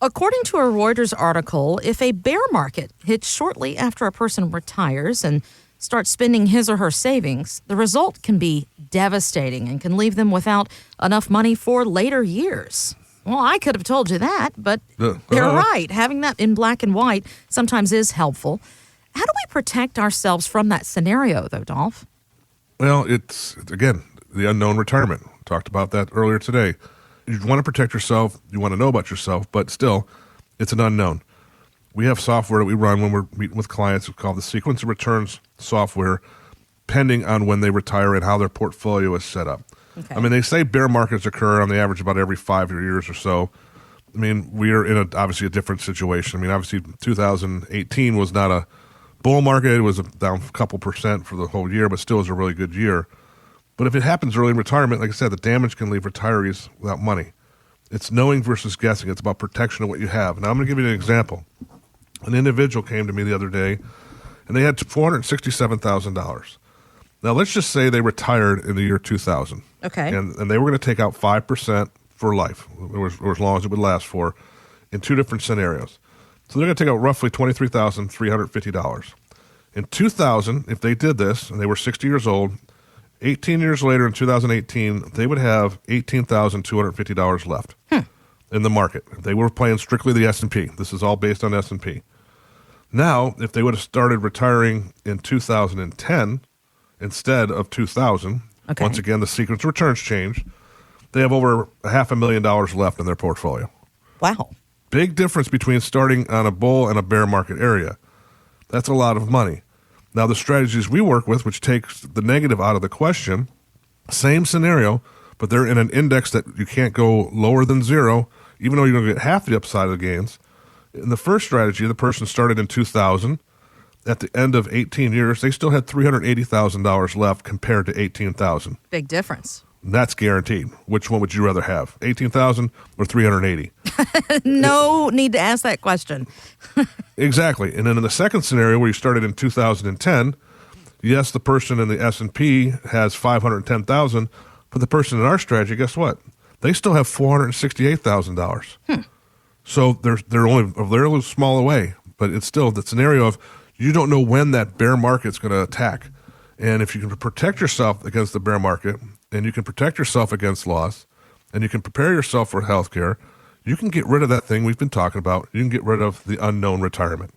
According to a Reuters article, if a bear market hits shortly after a person retires and starts spending his or her savings, the result can be devastating and can leave them without enough money for later years. Well, I could have told you that, but they're right. Having that in black and white sometimes is helpful. How do we protect ourselves from that scenario, though, Dolph? Well, it's, again, the unknown retirement. We talked about that earlier today. You want to protect yourself. You want to know about yourself, but still, it's an unknown. We have software that we run when we're meeting with clients. It's called the sequence of returns software, pending on when they retire and how their portfolio is set up. Okay. I mean, they say bear markets occur on the average about every 5 years or so. I mean, we are in obviously a different situation. I mean, obviously 2018 was not a bull market. It was down a couple percent for the whole year, but still was a really good year. But if it happens early in retirement, like I said, the damage can leave retirees without money. It's knowing versus guessing. It's about protection of what you have. Now, I'm going to give you an example. An individual came to me the other day, and they had $467,000. Now, let's just say they retired in the year 2000. Okay. And they were going to take out 5% for life, or as long as it would last for, in two different scenarios. So they're going to take out roughly $23,350. In 2000, if they did this, and they were 60 years old, 18 years later in 2018, they would have $18,250 left in the market. They were playing strictly the S&P. This is all based on S&P. Now, if they would have started retiring in 2010 instead of 2000, once again, the sequence of returns changed, they have over $500,000 left in their portfolio. Wow. Big difference between starting on a bull and a bear market area. That's a lot of money. Now, the strategies we work with, which takes the negative out of the question, same scenario, but they're in an index that you can't go lower than zero, even though you're going to get half the upside of the gains. In the first strategy, the person started in 2000. At the end of 18 years, they still had $380,000 left compared to $18,000. Big difference. That's guaranteed. Which one would you rather have, $18,000 or $380,000? No need to ask that question. Exactly. And then in the second scenario where you started in 2010, yes, the person in the S&P has $510,000, but the person in our strategy, guess what? They still have $468,000. So they're only a little small away, but it's still the scenario of you don't know when that bear market's going to attack. And if you can protect yourself against the bear market, and you can protect yourself against loss, and you can prepare yourself for health care, you can get rid of that thing we've been talking about. You can get rid of the unknown retirement.